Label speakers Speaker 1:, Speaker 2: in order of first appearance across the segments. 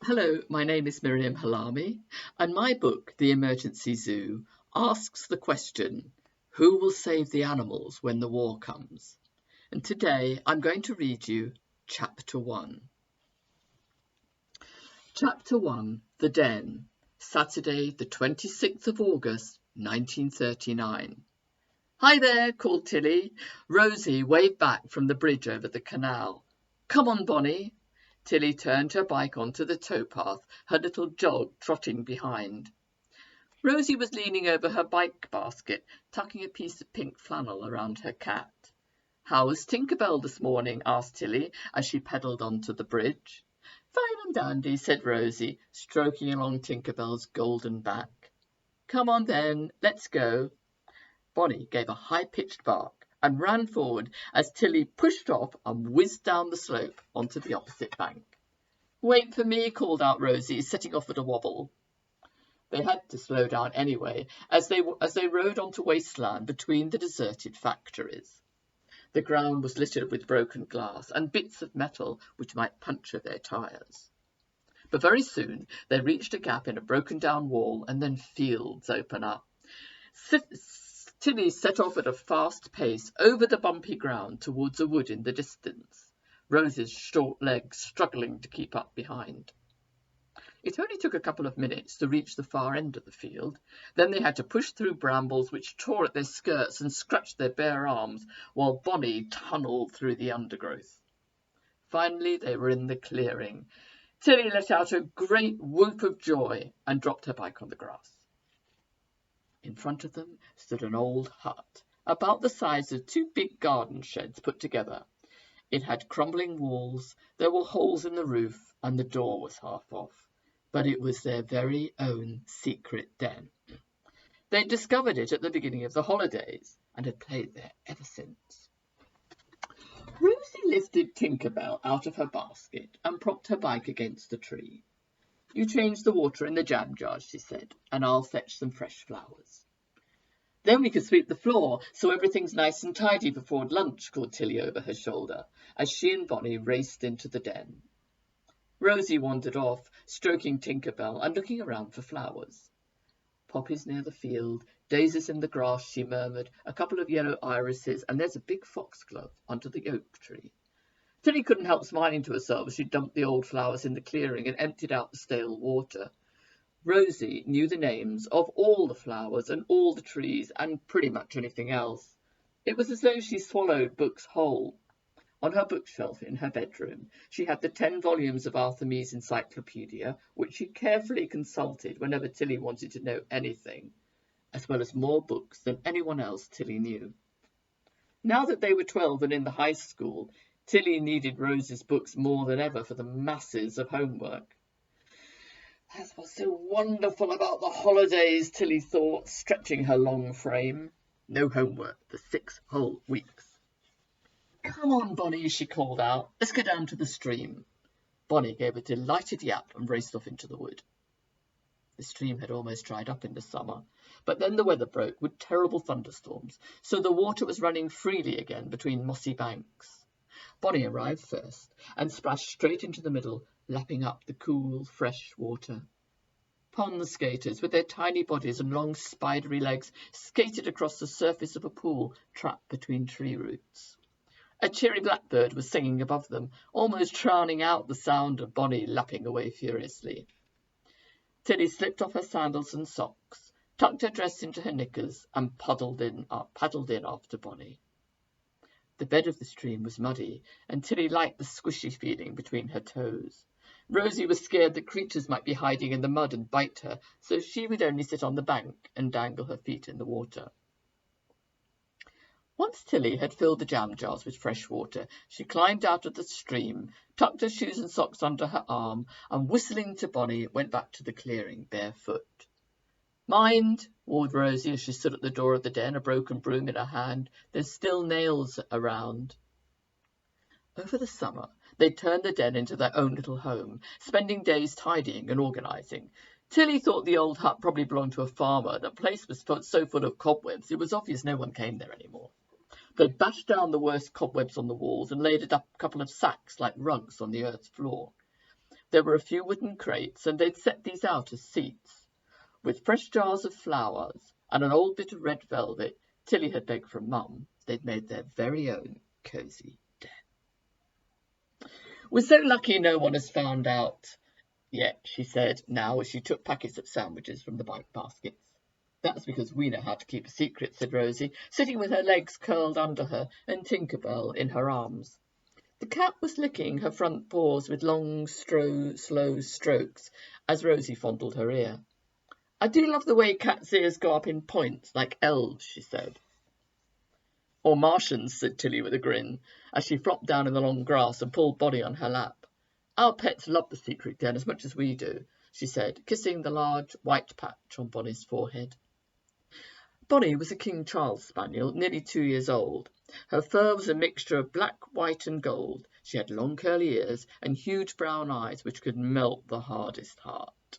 Speaker 1: Hello, my name is Miriam Halami, and my book, The Emergency Zoo, asks the question, who will save the animals when the war comes? And today I'm going to read you Chapter 1. Chapter 1, The Den, Saturday the 26th of August, 1939. Hi there, called Tilly. Rosy waved back from the bridge over the canal. Come on, Bonnie. Tilly turned her bike onto the towpath, her little dog trotting behind. Rosy was leaning over her bike basket, tucking a piece of pink flannel around her cat. How was Tinker Bell this morning? Asked Tilly as she pedalled onto the bridge. Fine and dandy, said Rosy, stroking along Tinker Bell's golden back. Come on then, let's go. Bonnie gave a high-pitched bark and ran forward as Tilly pushed off and whizzed down the slope onto the opposite bank. Wait for me, called out Rosy, setting off at a wobble. They had to slow down anyway as they rode onto wasteland between the deserted factories. The ground was littered with broken glass and bits of metal which might puncture their tyres. But very soon they reached a gap in a broken-down wall, and then fields opened up. Tilly set off at a fast pace over the bumpy ground towards a wood in the distance, Rosy's short legs struggling to keep up behind. It only took a couple of minutes to reach the far end of the field. Then they had to push through brambles which tore at their skirts and scratched their bare arms, while Bonnie tunnelled through the undergrowth. Finally they were in the clearing. Tilly let out a great whoop of joy and dropped her bike on the grass. In front of them stood an old hut, about the size of two big garden sheds put together. It had crumbling walls, there were holes in the roof, and the door was half off. But it was their very own secret den. They'd discovered it at the beginning of the holidays, and had played there ever since. Rosie lifted Tinker Bell out of her basket and propped her bike against a tree. You change the water in the jam jars, she said, and I'll fetch some fresh flowers. Then we can sweep the floor so everything's nice and tidy before lunch, called Tilly over her shoulder, as she and Bonnie raced into the den. Rosy wandered off, stroking Tinker Bell and looking around for flowers. Poppies near the field, daisies in the grass, she murmured, a couple of yellow irises, and there's a big foxglove under the oak tree. Tilly couldn't help smiling to herself as she dumped the old flowers in the clearing and emptied out the stale water. Rosy knew the names of all the flowers and all the trees and pretty much anything else. It was as though she swallowed books whole. On her bookshelf in her bedroom, she had the 10 volumes of Arthur Mee's Encyclopedia, which she carefully consulted whenever Tilly wanted to know anything, as well as more books than anyone else Tilly knew. Now that they were 12 and in the high school, Tilly needed Rosy's books more than ever for the masses of homework. That's what's so wonderful about the holidays, Tilly thought, stretching her long frame. No homework for 6 whole weeks. Come on, Bonnie, she called out. Let's go down to the stream. Bonnie gave a delighted yap and raced off into the wood. The stream had almost dried up in the summer, but then the weather broke with terrible thunderstorms, so the water was running freely again between mossy banks. Bonnie arrived first and splashed straight into the middle, lapping up the cool, fresh water. Pond skaters, with their tiny bodies and long spidery legs, skated across the surface of a pool trapped between tree roots. A cheery blackbird was singing above them, almost drowning out the sound of Bonnie lapping away furiously. Tilly slipped off her sandals and socks, tucked her dress into her knickers, and paddled in after Bonnie. The bed of the stream was muddy, and Tilly liked the squishy feeling between her toes. Rosy was scared that creatures might be hiding in the mud and bite her, so she would only sit on the bank and dangle her feet in the water. Once Tilly had filled the jam jars with fresh water, she climbed out of the stream, tucked her shoes and socks under her arm, and whistling to Bonnie, went back to the clearing barefoot. Mind, warned Rosy as she stood at the door of the den, a broken broom in her hand. There's still nails around. Over the summer, they'd turned the den into their own little home, spending days tidying and organising. Tilly thought the old hut probably belonged to a farmer. The place was so full of cobwebs, it was obvious no one came there anymore. They'd bashed down the worst cobwebs on the walls and laid a couple of sacks like rugs on the earth's floor. There were a few wooden crates, and they'd set these out as seats. With fresh jars of flowers and an old bit of red velvet Tilly had begged from Mum, they'd made their very own cosy den. "We're so lucky no one has found out yet," she said now as she took packets of sandwiches from the bike baskets. "That's because we know how to keep a secret," said Rosy, sitting with her legs curled under her and Tinker Bell in her arms. The cat was licking her front paws with long, slow strokes as Rosy fondled her ear. "I do love the way cats' ears go up in points, like elves," she said. "Or Martians," said Tilly with a grin, as she flopped down in the long grass and pulled Bonnie on her lap. "Our pets love the secret den as much as we do," she said, kissing the large white patch on Bonnie's forehead. Bonnie was a King Charles spaniel, nearly 2 years old. Her fur was a mixture of black, white and gold. She had long curly ears and huge brown eyes which could melt the hardest heart.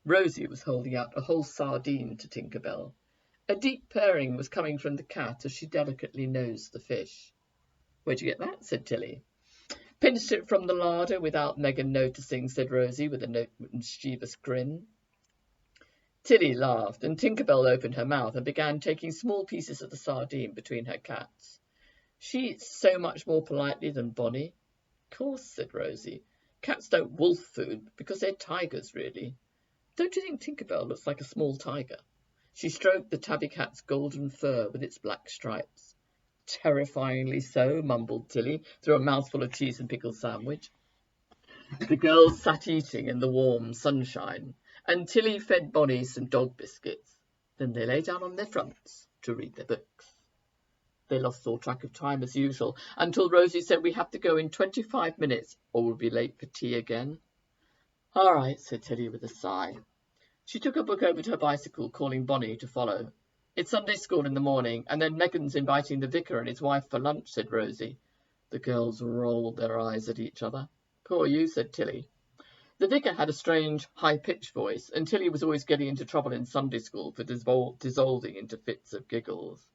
Speaker 1: Rosy was holding out a whole sardine to Tinker-Bell. A deep purring was coming from the cat as she delicately nosed the fish. "Where'd you get that?" said Tilly. "Pinched it from the larder without Megan noticing," said Rosy with a mischievous grin. Tilly laughed, and Tinker-Bell opened her mouth and began taking small pieces of the sardine between her cats. "She eats so much more politely than Bonnie." "Course," said Rosy. "Cats don't wolf food because they're tigers, really. Don't you think Tinker-Bell looks like a small tiger?" She stroked the tabby cat's golden fur with its black stripes. "Terrifyingly so," mumbled Tilly through a mouthful of cheese and pickle sandwich. The girls sat eating in the warm sunshine, and Tilly fed Bonnie some dog biscuits. Then they lay down on their fronts to read their books. They lost all track of time as usual, until Rosy said, "We have to go in 25 minutes or we'll be late for tea again." "All right," said Tilly with a sigh. She took a book over to her bicycle, calling Bonnie to follow. "It's Sunday school in the morning, and then Megan's inviting the vicar and his wife for lunch," said Rosy. The girls rolled their eyes at each other. "Poor you," said Tilly. The vicar had a strange, high-pitched voice, and Tilly was always getting into trouble in Sunday school for dissolving into fits of giggles.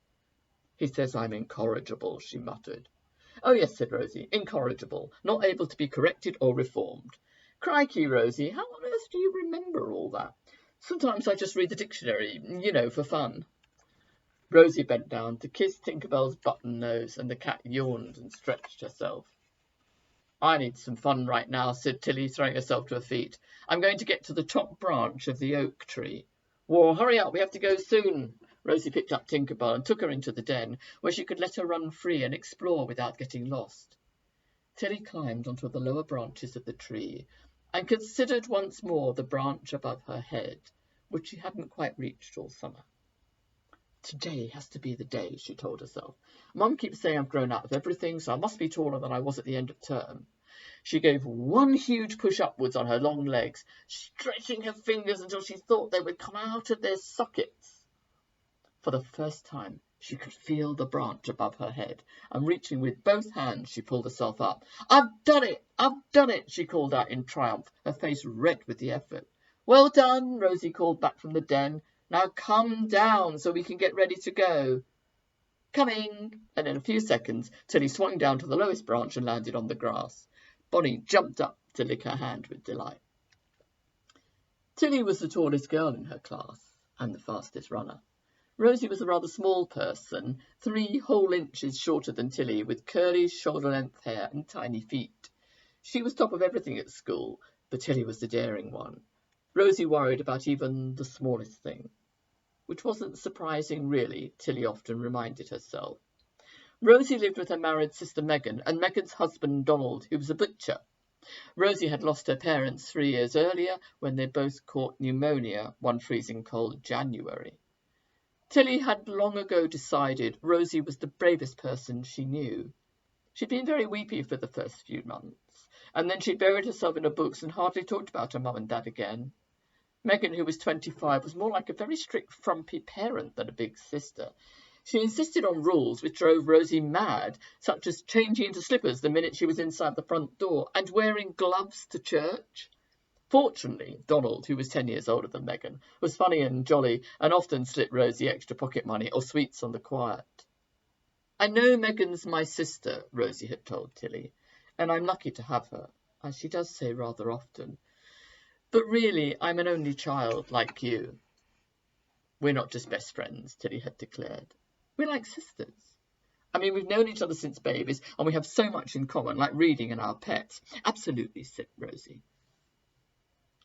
Speaker 1: "He says I'm incorrigible," she muttered. "Oh, yes," said Rosy, "incorrigible, not able to be corrected or reformed." "Crikey, Rosy, how on earth do you remember all that?" "Sometimes I just read the dictionary, for fun." Rosy bent down to kiss Tinker-Bell's button nose, and the cat yawned and stretched herself. "I need some fun right now," said Tilly, throwing herself to her feet. "I'm going to get to the top branch of the oak tree." "Whoa, hurry up, we have to go soon." Rosy picked up Tinker-Bell and took her into the den, where she could let her run free and explore without getting lost. Tilly climbed onto the lower branches of the tree and considered once more the branch above her head, which she hadn't quite reached all summer. "Today has to be the day," she told herself. "Mum keeps saying I've grown out of everything, so I must be taller than I was at the end of term." She gave one huge push upwards on her long legs, stretching her fingers until she thought they would come out of their sockets. For the first time, she could feel the branch above her head, and reaching with both hands, she pulled herself up. "I've done it! I've done it!" she called out in triumph, her face red with the effort. "Well done," Rosy called back from the den. "Now come down so we can get ready to go." "Coming!" And in a few seconds, Tilly swung down to the lowest branch and landed on the grass. Bonnie jumped up to lick her hand with delight. Tilly was the tallest girl in her class and the fastest runner. Rosy was a rather small person, 3 whole inches shorter than Tilly, with curly shoulder-length hair and tiny feet. She was top of everything at school, but Tilly was the daring one. Rosy worried about even the smallest thing, which wasn't surprising, really, Tilly often reminded herself. Rosy lived with her married sister Megan and Megan's husband Donald, who was a butcher. Rosy had lost her parents 3 years earlier when they both caught pneumonia one freezing cold January. Tilly had long ago decided Rosy was the bravest person she knew. She'd been very weepy for the first few months, and then she buried herself in her books and hardly talked about her mum and dad again. Megan, who was 25, was more like a very strict, frumpy parent than a big sister. She insisted on rules which drove Rosy mad, such as changing into slippers the minute she was inside the front door and wearing gloves to church. Fortunately, Donald, who was 10 years older than Megan, was funny and jolly and often slipped Rosy extra pocket money or sweets on the quiet. "I know Megan's my sister," Rosy had told Tilly, "and I'm lucky to have her. as she does say rather often. But really, I'm an only child like you. We're not just best friends, Tilly had declared. We're like sisters. I mean, we've known each other since babies, and we have so much in common, like reading and our pets. Absolutely, said Rosy.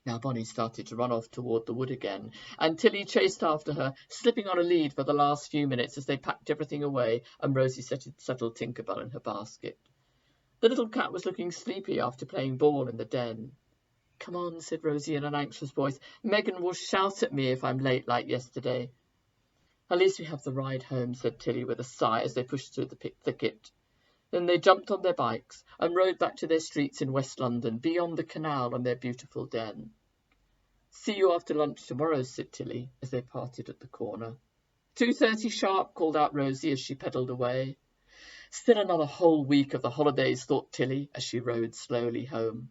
Speaker 1: Now Bonnie started to run off toward the wood again, and Tilly chased after her, slipping on a lead for the last few minutes as they packed everything away and Rosy settled Tinker Bell in her basket. The little cat was looking sleepy after playing ball in the den. Come on, said Rosy in an anxious voice. Megan will shout at me if I'm late like yesterday. At least we have the ride home, said Tilly with a sigh as they pushed through the thicket. Then they jumped on their bikes and rode back to their streets in West London, beyond the canal and their beautiful den. See you after lunch tomorrow, said Tilly, as they parted at the corner. 2:30 sharp, called out Rosy as she pedalled away. Still another whole week of the holidays, thought Tilly, as she rode slowly home,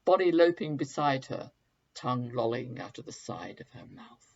Speaker 1: Bonnie loping beside her, tongue lolling out of the side of her mouth.